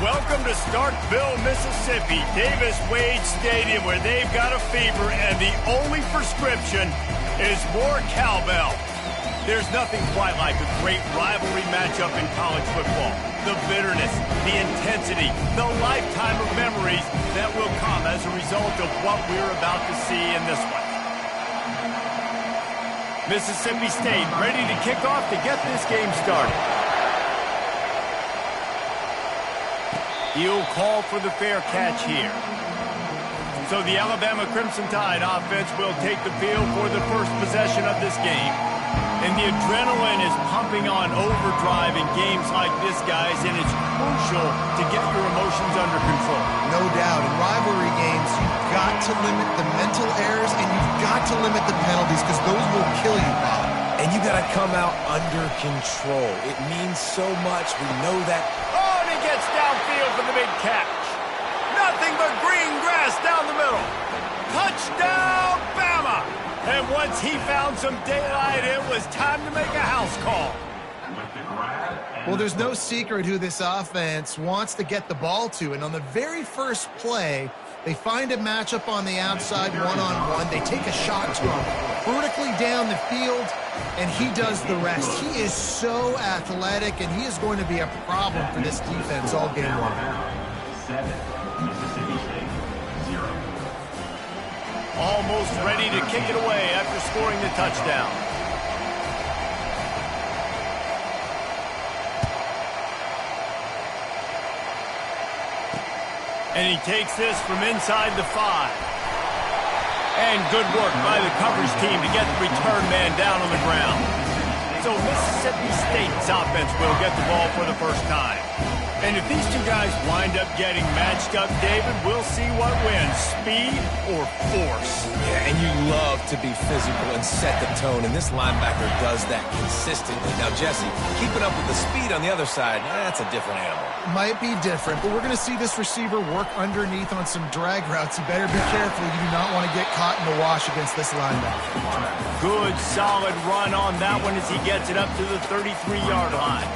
Welcome to Starkville, Mississippi, Davis-Wade Stadium, where they've got a fever, and the only prescription is more cowbell. There's nothing quite like a great rivalry matchup in college football. The bitterness, the intensity, the lifetime of memories that will come as a result of what we're about to see in this one. Mississippi State ready to kick off to get this game started. He'll call for the fair catch here. So the Alabama Crimson Tide offense will take the field for the first possession of this game. And the adrenaline is pumping on overdrive in games like this, guys, and it's crucial to get your emotions under control. No doubt. In rivalry games, you've got to limit the mental errors and you've got to limit the penalties because those will kill you, Bob. And you got to come out under control. It means so much. We know that. Oh, and he gets downfield for the big catch. Nothing but green grass down the middle. Touchdown, Bama! And once he found some daylight, it was time to make a house call. Well, there's no secret who this offense wants to get the ball to. And on the very first play, they find a matchup on the outside one-on-one. They take a shot to him vertically down the field, and he does the rest. He is so athletic, and he is going to be a problem for this defense all game long. 7, Mississippi State, 0. Almost ready to kick it away after scoring the touchdown. And he takes this from inside the 5. And good work by the coverage team to get the return man down on the ground. So Mississippi State's offense will get the ball for the first time. And if these two guys wind up getting matched up, David, we'll see what wins, speed or force. Yeah, and you love to be physical and set the tone, and this linebacker does that consistently. Now, Jesse, keeping up with the speed on the other side, that's a different animal. Might be different, but we're going to see this receiver work underneath on some drag routes. You better be careful. You do not want to get caught in the wash against this linebacker. Good, solid run on that one as he gets it up to the 33-yard line.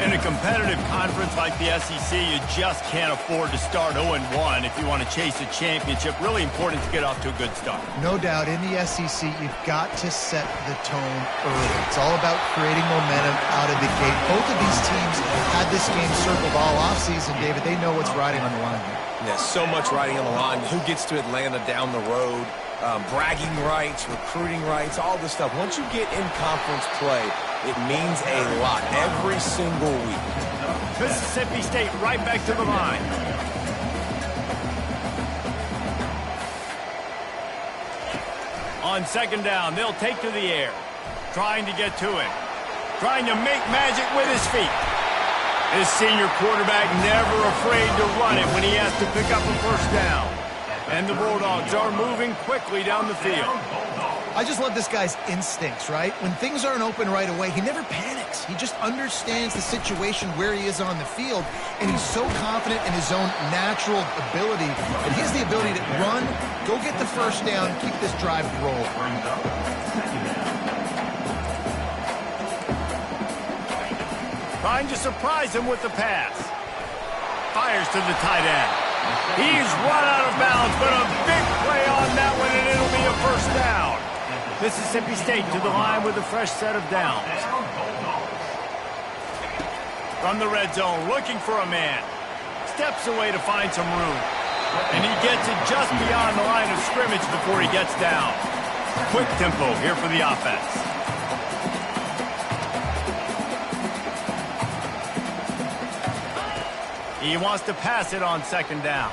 In a competitive conference like the SEC, you just can't afford to start 0-1 if you want to chase a championship. Really important to get off to a good start. No doubt, in the SEC, you've got to set the tone early. It's all about creating momentum out of the gate. Both of these teams had this game circled all offseason, David. They know what's riding on the line. Yeah, so much riding on the line. Who gets to Atlanta down the road? Bragging rights, recruiting rights, all this stuff. Once you get in conference play, it means a lot every single week. Mississippi State right back to the line. On second down, they'll take to the air. Trying to get to it. Trying to make magic with his feet. This senior quarterback never afraid to run it when he has to pick up a first down. And the Bulldogs are moving quickly down the field. I just love this guy's instincts, right? When things aren't open right away, he never panics. He just understands the situation where he is on the field, and he's so confident in his own natural ability that he has the ability to run, go get the first down, keep this drive rolling. Trying to surprise him with the pass. Fires to the tight end. He's run out of bounds, but a big play on that one, and it'll be a first down. Mississippi State to the line with a fresh set of downs. From the red zone, looking for a man. Steps away to find some room. And he gets it just beyond the line of scrimmage before he gets down. Quick tempo here for the offense. He wants to pass it on second down.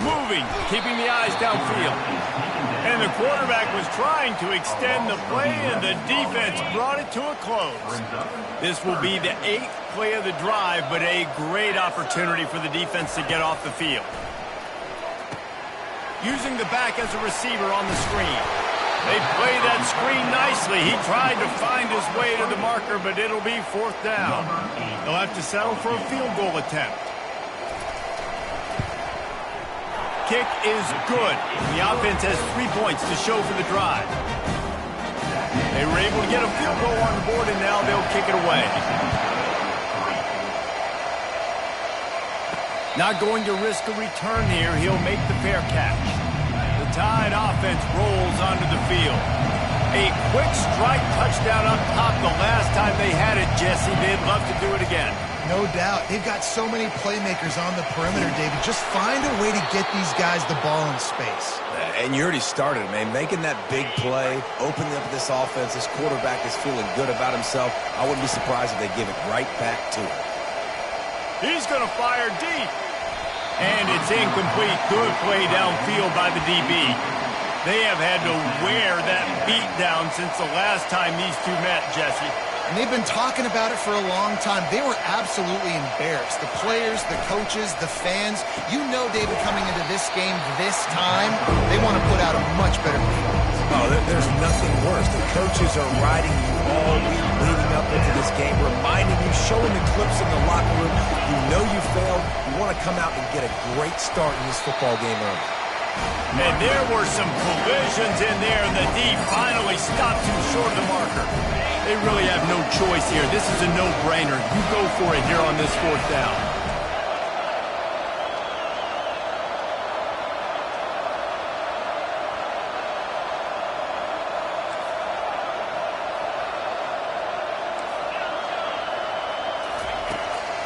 Moving, keeping the eyes downfield. And the quarterback was trying to extend the play, and the defense brought it to a close. This will be the 8th play of the drive, but a great opportunity for the defense to get off the field. Using the back as a receiver on the screen. They play that screen nicely. He tried to find his way to the marker, but it'll be fourth down. They'll have to settle for a field goal attempt. Kick is good. The offense has 3 points to show for the drive. They were able to get a field goal on the board, and now they'll kick it away. Not going to risk a return here. He'll make the fair catch. The Tide offense rolls onto the field. A quick strike touchdown up top the last time they had it, Jesse. They'd love to do it again. No doubt. They've got so many playmakers on the perimeter, David. Just find a way to get these guys the ball in space. And you already started, man. Making that big play, opening up this offense. This quarterback is feeling good about himself. I wouldn't be surprised if they give it right back to him. He's going to fire deep. And it's incomplete. Good play downfield by the DB. They have had to wear that beat down since the last time these two met, Jesse. And they've been talking about it for a long time. They were absolutely embarrassed. The players, the coaches, the fans. You know, David, coming into this game this time, they want to put out a much better performance. Oh, there's nothing worse. The coaches are riding you all week leading up into this game, reminding you, showing the clips in the locker room. You know you failed. You want to come out and get a great start in this football game early. And there were some collisions in there, and the D finally stopped too short of the marker. They really have no choice here. This is a no-brainer. You go for it here on this fourth down.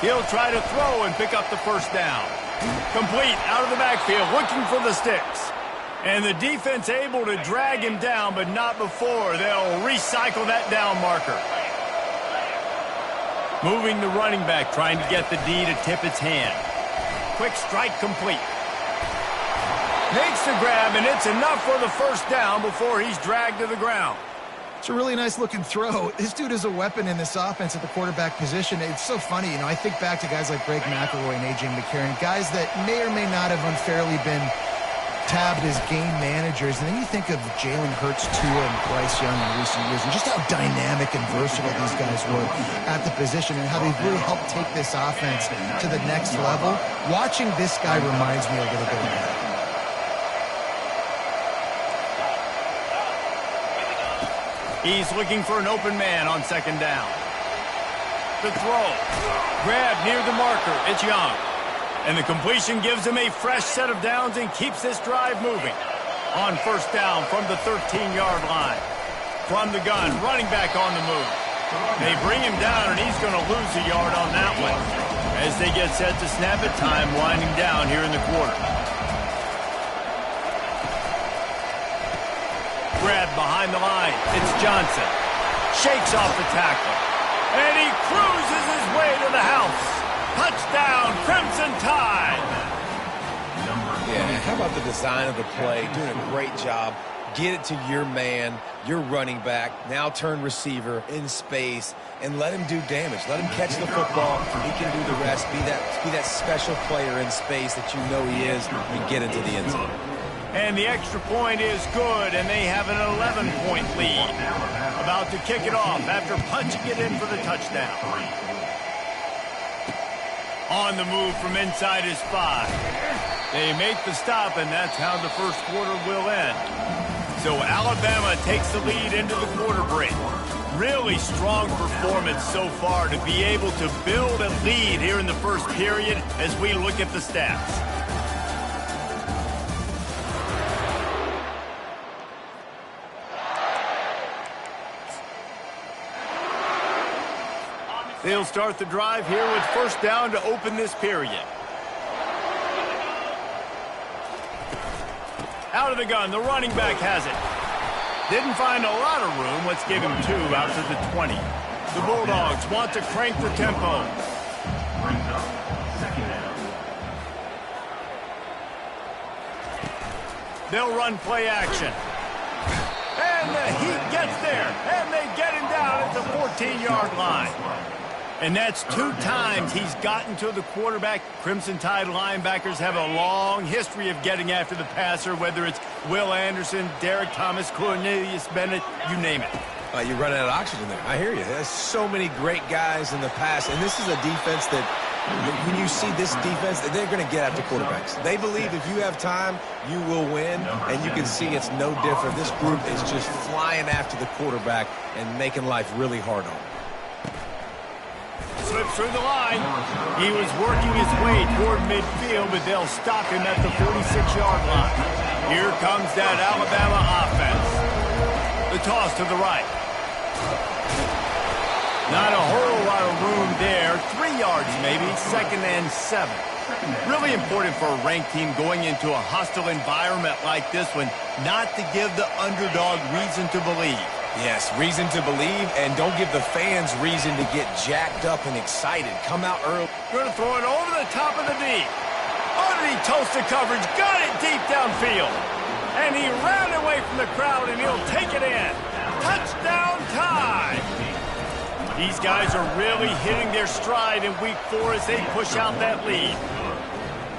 He'll try to throw and pick up the first down. Complete out of the backfield, looking for the sticks. And the defense able to drag him down, but not before. They'll recycle that down marker. Moving the running back, trying to get the D to tip its hand. Quick strike complete. Makes the grab, and it's enough for the first down before he's dragged to the ground. It's a really nice-looking throw. This dude is a weapon in this offense at the quarterback position. It's so funny, I think back to guys like Greg McElroy and A.J. McCarron, guys that may or may not have unfairly been tabbed as game managers, and then you think of Jalen Hurts, Tua, and Bryce Young in recent years, and just how dynamic and versatile these guys were at the position and how they've really helped take this offense to the next level. Watching this guy reminds me a little bit of that. He's looking for an open man on second down. The throw. Grab near the marker. It's Young. And the completion gives him a fresh set of downs and keeps this drive moving. On first down from the 13-yard line. From the gun, running back on the move. They bring him down, and he's going to lose a yard on that one. As they get set to snap it, time winding down here in the quarter. Grab behind the line. It's Johnson. Shakes off the tackle. And he cruises his way to the house. Touchdown, Crimson Tide! Yeah, how about the design of the play? Doing a great job. Get it to your man, your running back, now turn receiver in space, and let him do damage. Let him catch the football. He can do the rest. Be that special player in space that you know he is and get into the end zone. And the extra point is good, and they have an 11-point lead. About to kick it off after punching it in for the touchdown. On the move from inside his 5. They make the stop, and that's how the first quarter will end. So Alabama takes the lead into the quarter break. Really strong performance so far to be able to build a lead here in the first period as we look at the stats. They'll start the drive here with first down to open this period. Out of the gun, the running back has it. Didn't find a lot of room. Let's give him 2 out to the 20. The Bulldogs want to crank the tempo. Brings up second down. They'll run play action. And the Heat gets there. And they get him down at the 14-yard line. And that's 2 times he's gotten to the quarterback. Crimson Tide linebackers have a long history of getting after the passer, whether it's Will Anderson, Derek Thomas, Cornelius Bennett, you name it. You're running out of oxygen there. I hear you. There's so many great guys in the past, and this is a defense that when you see this defense, they're going to get after quarterbacks. They believe if you have time, you will win, and you can see it's no different. This group is just flying after the quarterback and making life really hard on them. Slips through the line. He was working his way toward midfield, but they'll stop him at the 46-yard line. Here comes that Alabama offense. The toss to the right. Not a whole lot of room there. 3 yards maybe, 2nd and 7. Really important for a ranked team going into a hostile environment like this one, not to give the underdog reason to believe. Yes, reason to believe, and don't give the fans reason to get jacked up and excited. Come out early. Going to throw it over the top of the D. Underneath toasted coverage, got it deep downfield. And he ran away from the crowd, and he'll take it in. Touchdown time! These guys are really hitting their stride in week 4 as they push out that lead.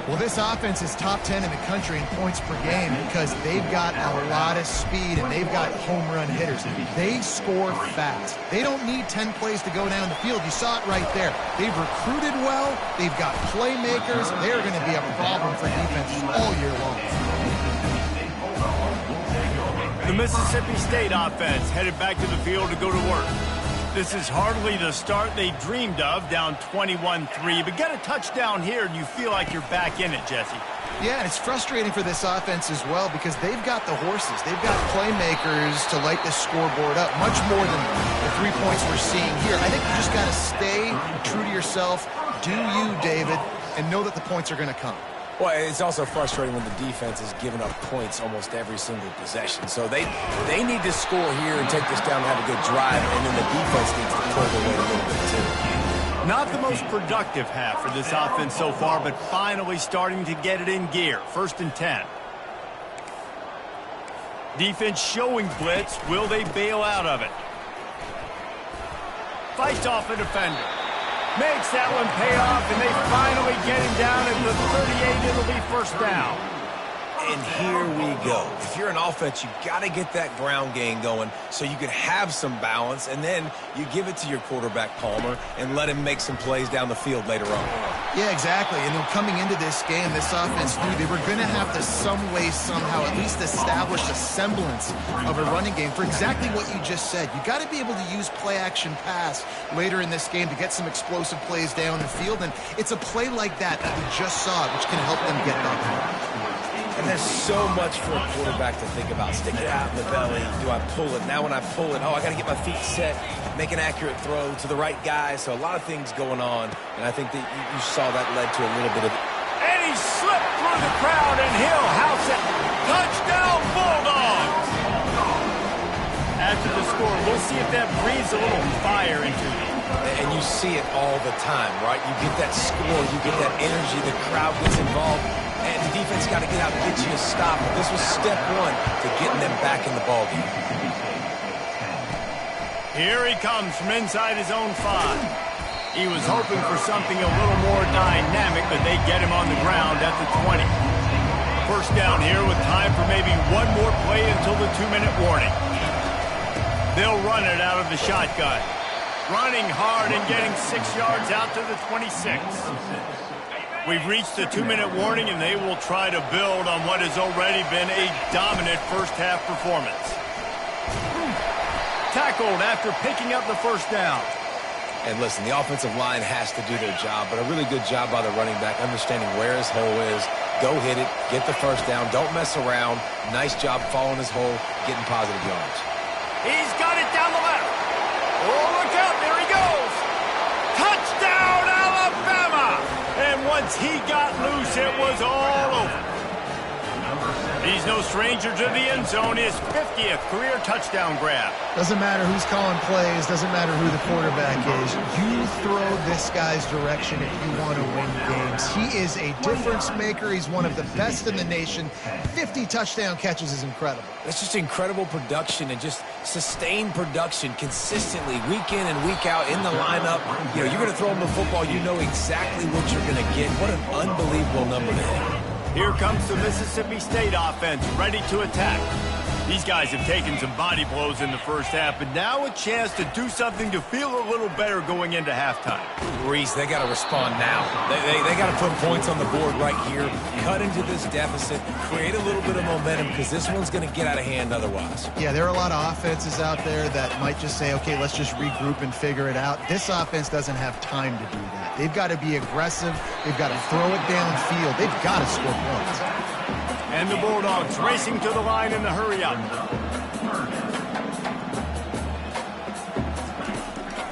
Well, this offense is top 10 in the country in points per game because they've got a lot of speed and they've got home run hitters. They score fast. They don't need 10 plays to go down the field. You saw it right there. They've recruited well. They've got playmakers. They're going to be a problem for defenses all year long. The Mississippi State offense headed back to the field to go to work. This is hardly the start they dreamed of, down 21-3. But get a touchdown here, and you feel like you're back in it, Jesse. Yeah, and it's frustrating for this offense as well because they've got the horses. They've got playmakers to light this scoreboard up, much more than the 3 points we're seeing here. I think you just got to stay true to yourself, do you, David, and know that the points are going to come. Well, it's also frustrating when the defense is giving up points almost every single possession. So they need to score here and take this down and have a good drive, and then the defense needs to pull their weight a little bit too. Not the most productive half for this offense so far, but finally starting to get it in gear. 1st and 10. Defense showing blitz. Will they bail out of it? Fights off a defender. Makes that one pay off, and they finally get him down at the 38. It'll be 1st down. And here we go. If you're an offense, you got to get that ground game going so you can have some balance, and then you give it to your quarterback, Palmer, and let him make some plays down the field later on. Yeah, exactly. And then coming into this game, this offense knew they were going to have to some way, somehow, at least establish a semblance of a running game for exactly what you just said. You got to be able to use play-action pass later in this game to get some explosive plays down the field, and it's a play like that we just saw, which can help them get that. And there's so much for a quarterback to think about. Stick it out in the belly. Do I pull it? Now when I pull it, I got to get my feet set, make an accurate throw to the right guy. So a lot of things going on, and I think that you saw that led to a little bit of... And he slipped through the crowd, and he'll house it. Touchdown, Bulldogs! After the score, we'll see if that breathes a little fire into you. And you see it all the time, right? You get that score, you get that energy, the crowd gets involved. And the defense got to get out and get you a stop. This was step 1 to getting them back in the ballgame. Here he comes from inside his own 5. He was hoping for something a little more dynamic, but they get him on the ground at the 20. 1st down here with time for maybe one more play until the 2-minute warning. They'll run it out of the shotgun. Running hard and getting 6 yards out to the 26. We've reached the 2-minute warning, and they will try to build on what has already been a dominant first-half performance. Tackled after picking up the 1st down. And listen, the offensive line has to do their job, but a really good job by the running back, understanding where his hole is. Go hit it, get the 1st down, don't mess around. Nice job following his hole, getting positive yards. He's got it down the left. Oh, look out, there he goes. Touchdown, Alabama! And once he got loose, it was all over. He's no stranger to the end zone. His 50th career touchdown grab. Doesn't matter who's calling plays. Doesn't matter who the quarterback is. You throw this guy's direction if you want to win games. He is a difference maker. He's one of the best in the nation. 50 touchdown catches is incredible. It's just incredible production and just sustained production consistently week in and week out in the lineup. You know, you're going to throw him the football. You know exactly what you're going to get. What an unbelievable number to hit. Here comes the Mississippi State offense, ready to attack. These guys have taken some body blows in the first half, but now a chance to do something to feel a little better going into halftime. Reese, they got to respond now. They got to put points on the board right here, cut into this deficit, create a little bit of momentum, because this one's going to get out of hand otherwise. Yeah, there are a lot of offenses out there that might just say, okay, let's just regroup and figure it out. This offense doesn't have time to do that. They've got to be aggressive. They've got to throw it downfield. They've got to score points. And the Bulldogs racing to the line in the hurry-up.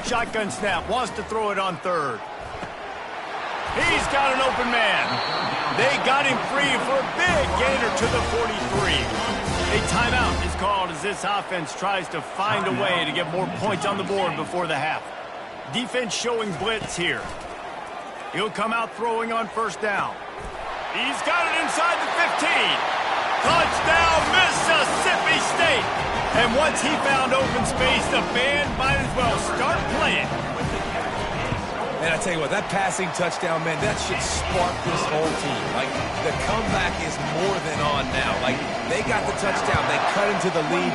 Shotgun snap, wants to throw it on third. He's got an open man. They got him free for a big gainer to the 43. A timeout is called as this offense tries to find a way to get more points on the board before the half. Defense showing blitz here. He'll come out throwing on first down. He's got it inside the 15. Touchdown, Mississippi State. And once he found open space, the band might as well start playing. Man, I tell you what, that passing touchdown, man, that should spark this whole team. Like, the comeback is more than on now. Like, they got the touchdown. They cut into the lead.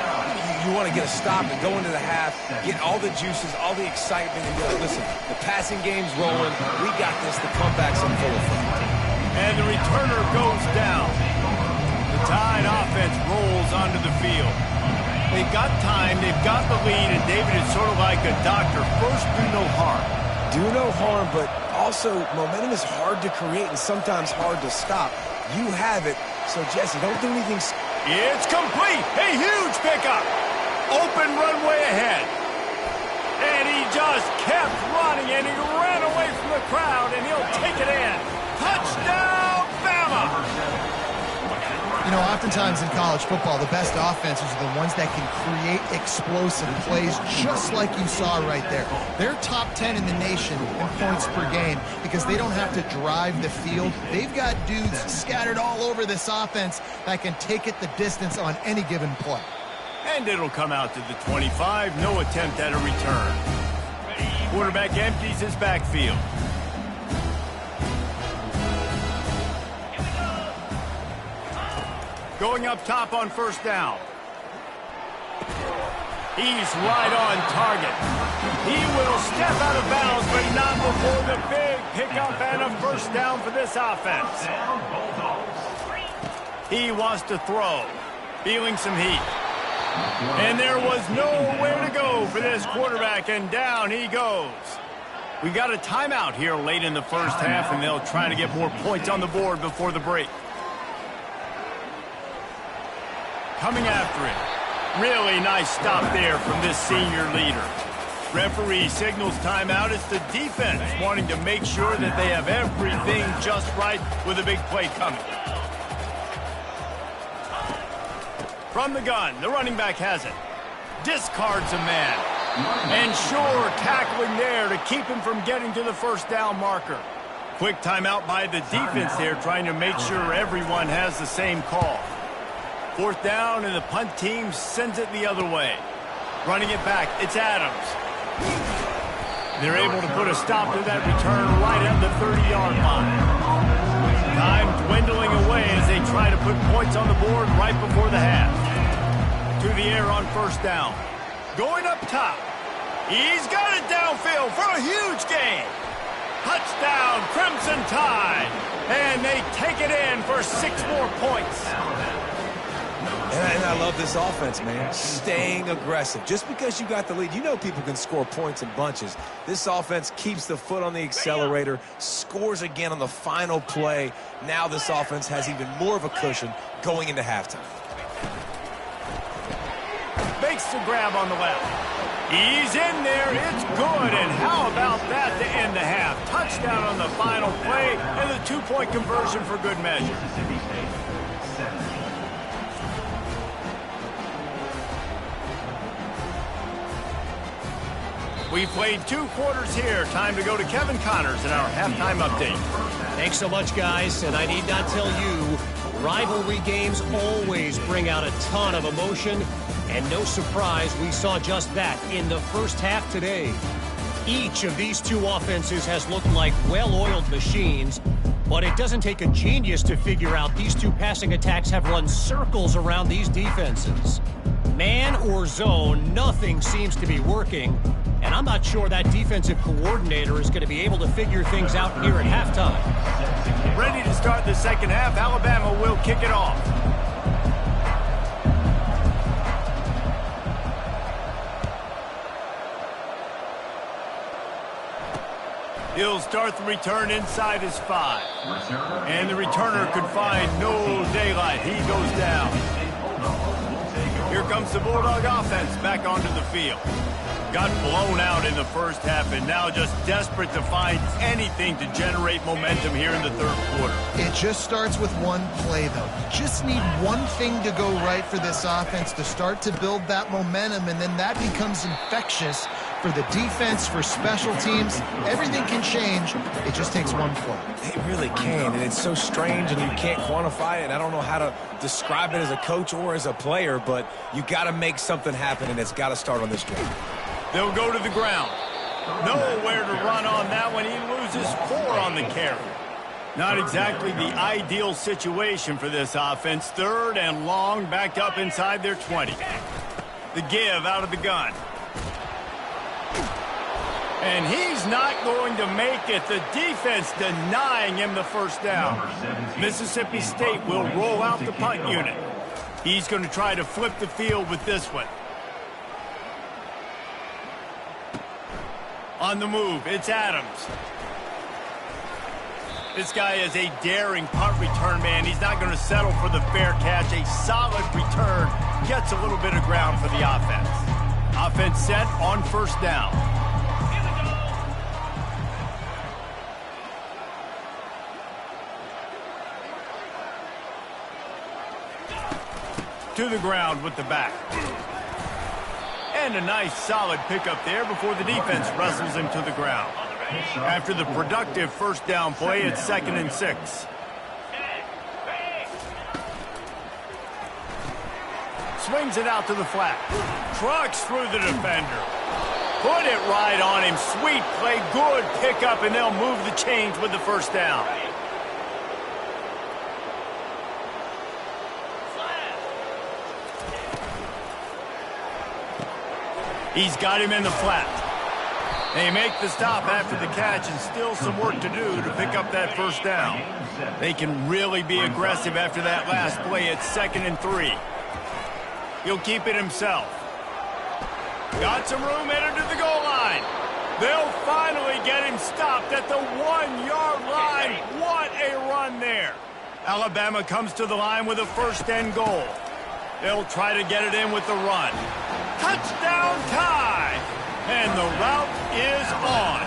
You want to get a stop and go into the half, get all the juices, all the excitement, and be like, listen, the passing game's rolling. We got this. The comeback's in full effect. And the returner goes down. The Tide offense rolls onto the field. They've got time, they've got the lead, and David is sort of like a doctor. First, do no harm. Do no harm, but also momentum is hard to create and sometimes hard to stop. You have it, so Jesse, don't do anything. It's complete. A huge pickup. Open runway ahead. And he just kept running, and he ran away from the crowd, and he'll take it in. Touchdown, Bama! You know, oftentimes in college football, the best offenses are the ones that can create explosive plays just like you saw right there. They're top 10 in the nation in points per game because they don't have to drive the field. They've got dudes scattered all over this offense that can take it the distance on any given play. And it'll come out to the 25. No attempt at a return. Quarterback empties his backfield. Going up top on first down. He's right on target. He will step out of bounds, but not before the big pickup and a first down for this offense. He wants to throw. Feeling some heat. And there was nowhere to go for this quarterback, and down he goes. We got a timeout here late in the first half, and they'll try to get more points on the board before the break. Coming after it. Really nice stop there from this senior leader. Referee signals timeout. It's the defense wanting to make sure that they have everything just right with a big play coming. From the gun, the running back has it. Discards a man. And sure, tackling there to keep him from getting to the first down marker. Quick timeout by the defense there, trying to make sure everyone has the same call. Fourth down, and the punt team sends it the other way. Running it back, it's Adams. They're able to put a stop to that return right at the 30-yard line. Time dwindling away as they try to put points on the board right before the half. To the air on first down. Going up top. He's got it downfield for a huge gain. Touchdown, Crimson Tide. And they take it in for 6 more points. And I love this offense, man. Staying aggressive. Just because you got the lead, you know people can score points in bunches. This offense keeps the foot on the accelerator, scores again on the final play. Now this offense has even more of a cushion going into halftime. Makes the grab on the left. He's in there. It's good. And how about that to end the half? Touchdown on the final play and the 2-point conversion for good measure. We've played 2 quarters here. Time to go to Kevin Connors in our halftime update. Thanks so much, guys. And I need not tell you, rivalry games always bring out a ton of emotion. And no surprise, we saw just that in the first half today. Each of these 2 offenses has looked like well-oiled machines. But it doesn't take a genius to figure out these 2 passing attacks have run circles around these defenses. or zone, nothing seems to be working. And I'm not sure that defensive coordinator is going to be able to figure things out here at halftime. Ready to start the second half. Alabama will kick it off. He'll start the return inside his 5. And the returner could find no daylight. He goes down. Here comes the Bulldog offense back onto the field. Got blown out in the first half and now just desperate to find anything to generate momentum here in the third quarter. It just starts with one play, though. You just need one thing to go right for this offense to start to build that momentum, and then that becomes infectious for the defense, for special teams. Everything can change. It just takes one play. It really can, and it's so strange, and you can't quantify it. I don't know how to describe it as a coach or as a player, but you got to make something happen, and it's got to start on this drive. They'll go to the ground. Nowhere to run on that one. He loses 4 on the carry. Not exactly the ideal situation for this offense. 3rd and long, backed up inside their 20. The give out of the gun. And he's not going to make it. The defense denying him the first down. Mississippi State will roll out the punt unit. He's going to try to flip the field with this one. On the move, it's Adams. This guy is a daring punt return man. He's not going to settle for the fair catch. A solid return gets a little bit of ground for the offense. Offense set on first down. To the ground with the back. And a nice solid pickup there before the defense wrestles him to the ground. After the productive first down play, it's 2nd and 6. Swings it out to the flat. Trucks through the defender. Put it right on him. Sweet play, good pickup, and they'll move the chains with the first down. He's got him in the flat. They make the stop after the catch, and still some work to do to pick up that first down. They can really be aggressive after that last play. It's 2nd and 3. He'll keep it himself. Got some room headed to the goal line. They'll finally get him stopped at the 1-yard line. What a run there. Alabama comes to the line with a 1st and goal. They'll try to get it in with the run. Touchdown tie! And the route is on.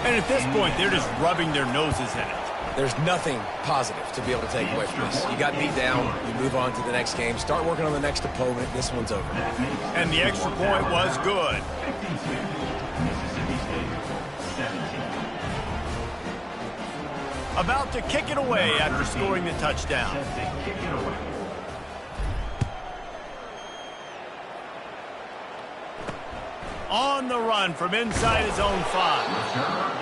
And at this point, they're just rubbing their noses in it. There's nothing positive to be able to take away from this. You got beat down, you move on to the next game, start working on the next opponent. This one's over. And the extra point was good. About to kick it away after scoring the touchdown. On the run from inside his own 5.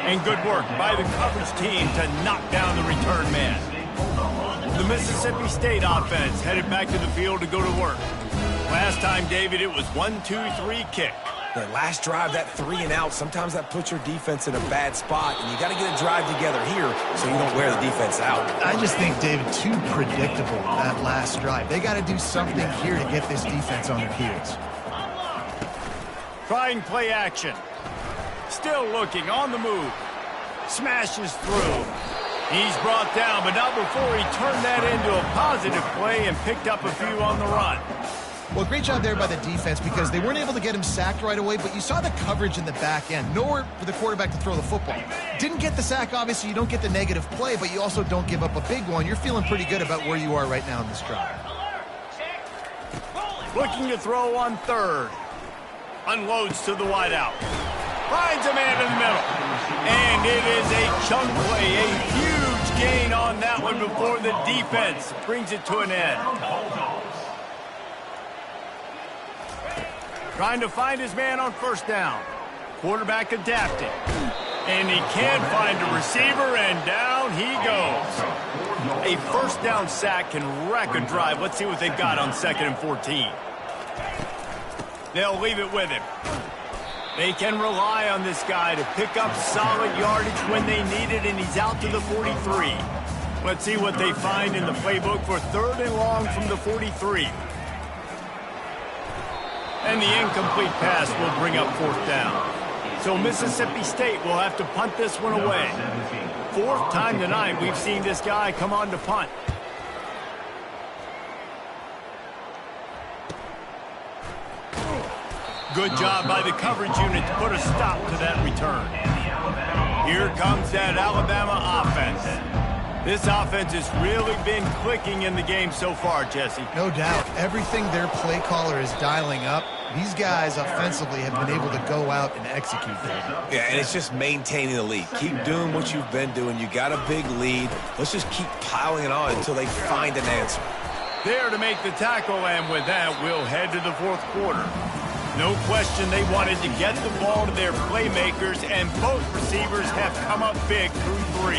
And good work by the coverage team to knock down the return man. The Mississippi State offense headed back to the field to go to work. Last time, David, it was 1-2-3 kick. The last drive, that 3 and out, sometimes that puts your defense in a bad spot, and you got to get a drive together here so you don't wear the defense out. I just think, David, too predictable, that last drive. They got to do something here to get this defense on their heels. Trying play action. Still looking on the move. Smashes through. He's brought down, but not before he turned that into a positive play and picked up a few on the run. Well, great job there by the defense because they weren't able to get him sacked right away, but you saw the coverage in the back end. Nowhere for the quarterback to throw the football. Didn't get the sack, obviously. You don't get the negative play, but you also don't give up a big one. You're feeling pretty good about where you are right now in this drive. Looking to throw on 3rd. Unloads to the wideout. Finds a man in the middle. And it is a chunk play. A huge gain on that one before the defense brings it to an end. Trying to find his man on first down. Quarterback adapting. And he can't find a receiver, and down he goes. A first down sack can wreck a drive. Let's see what they've got on 2nd and 14. They'll leave it with him. They can rely on this guy to pick up solid yardage when they need it, and he's out to the 43. Let's see what they find in the playbook for 3rd and long from the 43. And the incomplete pass will bring up 4th down. So Mississippi State will have to punt this one away. 4th time tonight we've seen this guy come on to punt. Good job by the coverage unit to put a stop to that return. Here comes that Alabama offense. This offense has really been clicking in the game so far, Jesse. No doubt. Everything their play caller is dialing up, these guys offensively have been able to go out and execute that. Yeah, and it's just maintaining the lead. Keep doing what you've been doing. You got a big lead. Let's just keep piling it on until they find an answer. There to make the tackle, and with that, we'll head to the 4th quarter. No question they wanted to get the ball to their playmakers, and both receivers have come up big through 3.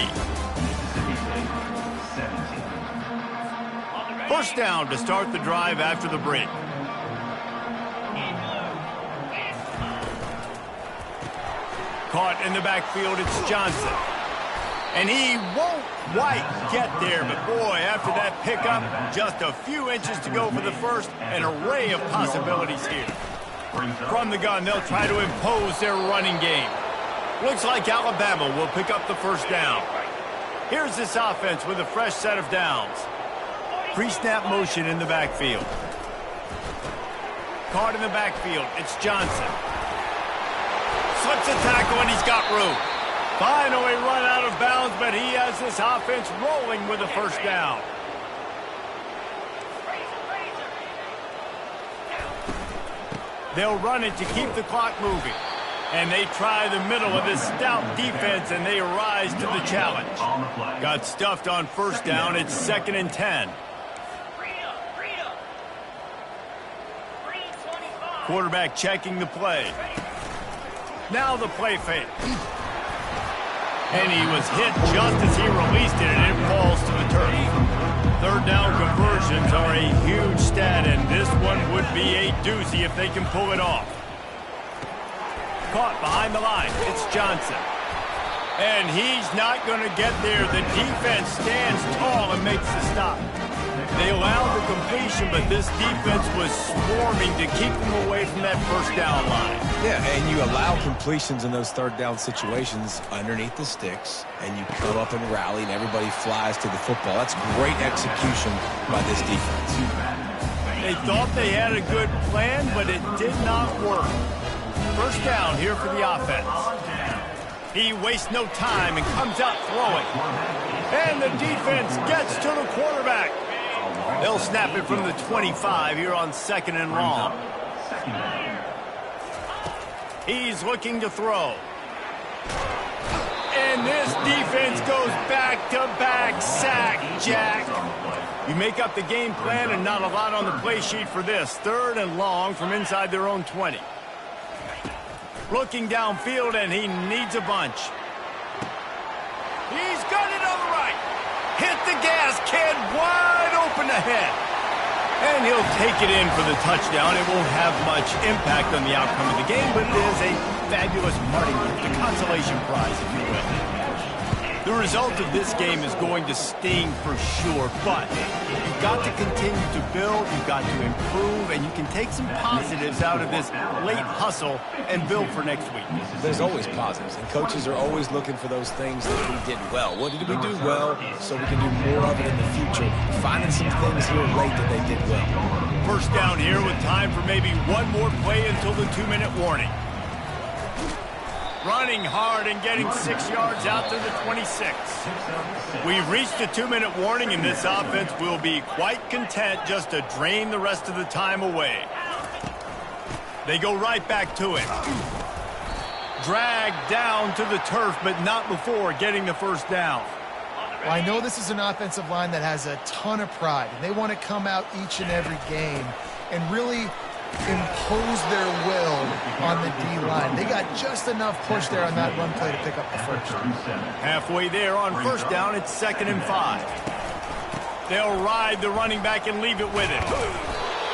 1st down to start the drive after the break. Caught in the backfield, it's Johnson. And he won't quite get there, but boy, after that pickup, just a few inches to go for the first, an array of possibilities here. From the gun, they'll try to impose their running game. Looks like Alabama will pick up the 1st down. Here's this offense with a fresh set of downs. Pre-snap motion in the backfield. Caught in the backfield, it's Johnson. Slips a tackle and he's got room. Finally run out of bounds, but he has this offense rolling with a 1st down. They'll run it to keep the clock moving. And they try the middle of this stout defense, and they rise to the challenge. Got stuffed on 1st down. It's 2nd and 10. Quarterback checking the play. Now the play fake. And he was hit just as he released it, and it falls to the turf. 3rd down conversions are a huge stat, and this one would be a doozy if they can pull it off. Caught behind the line. It's Johnson. And he's not going to get there. The defense stands tall and makes the stop. They allowed the completion, but this defense was swarming to keep them away from that 1st down line. Yeah, and you allow completions in those 3rd down situations underneath the sticks, and you come up and rally, and everybody flies to the football. That's great execution by this defense. They thought they had a good plan, but it did not work. 1st down here for the offense. He wastes no time and comes out throwing. And the defense gets to the quarterback. They'll snap it from the 25 here on 2nd and long. He's looking to throw. And this defense goes back-to-back sack, Jack. You make up the game plan and not a lot on the play sheet for this. 3rd and long from inside their own 20. Looking downfield, and he needs a bunch. He's got it on the right. Hit the gas, kid. Wide open ahead. And he'll take it in for the touchdown. It won't have much impact on the outcome of the game, but it is a fabulous parting gift, a consolation prize, if you will. The result of this game is going to sting for sure, but you've got to continue to build, you've got to improve, and you can take some positives out of this late hustle and build for next week. There's always positives, and coaches are always looking for those things that we did well. What did we do well so we can do more of it in the future? Finding some things here late that they did well. 1st down here with time for maybe one more play until the 2-minute warning. Running hard and getting 6 yards out to the 26. We've reached the 2-minute warning, and this offense will be quite content just to drain the rest of the time away. They go right back to it. Dragged down to the turf, but not before getting the 1st down. Well, I know this is an offensive line that has a ton of pride, and they want to come out each and every game and really impose their will on the D-line. They got just enough push there on that run play to pick up the 1st. Halfway there on 1st down, it's 2nd and 5. They'll ride the running back and leave it with him.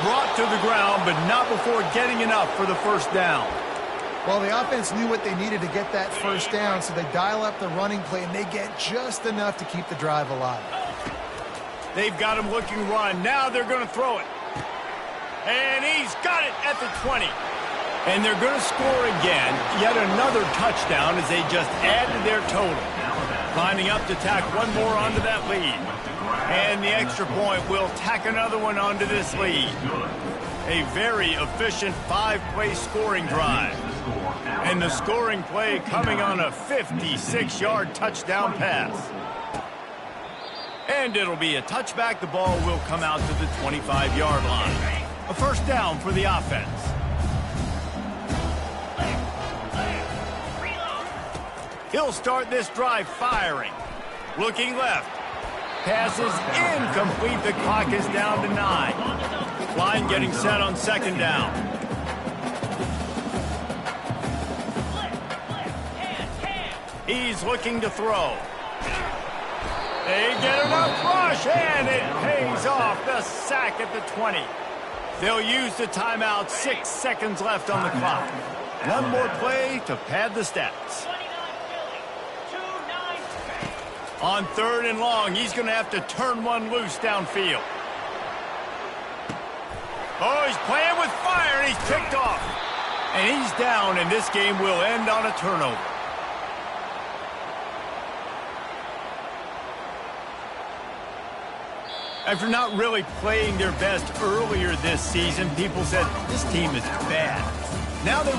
Brought to the ground, but not before getting enough for the first down. Well, the offense knew what they needed to get that first down, so they dial up the running play, and they get just enough to keep the drive alive. They've got him looking run. Now they're going to throw it. And he's got it at the 20. And they're going to score again. Yet another touchdown as they just add to their total. Lining up to tack one more onto that lead. And the extra point will tack another one onto this lead. A very efficient 5-play scoring drive. And the scoring play coming on a 56-yard touchdown pass. And it'll be a touchback. The ball will come out to the 25-yard line. A first down for the offense. He'll start this drive firing. Looking left. Passes incomplete. The clock is down to 9. Line getting set on second down. He's looking to throw. They get enough rush, and it pays off. The sack at the 20. They'll use the timeout. 6 seconds left on the clock. One more play to pad the stats. On 3rd and long, he's going to have to turn one loose downfield. Oh, he's playing with fire, and he's picked off. And he's down, and this game will end on a turnover. After not really playing their best earlier this season, people said this team is bad. Now they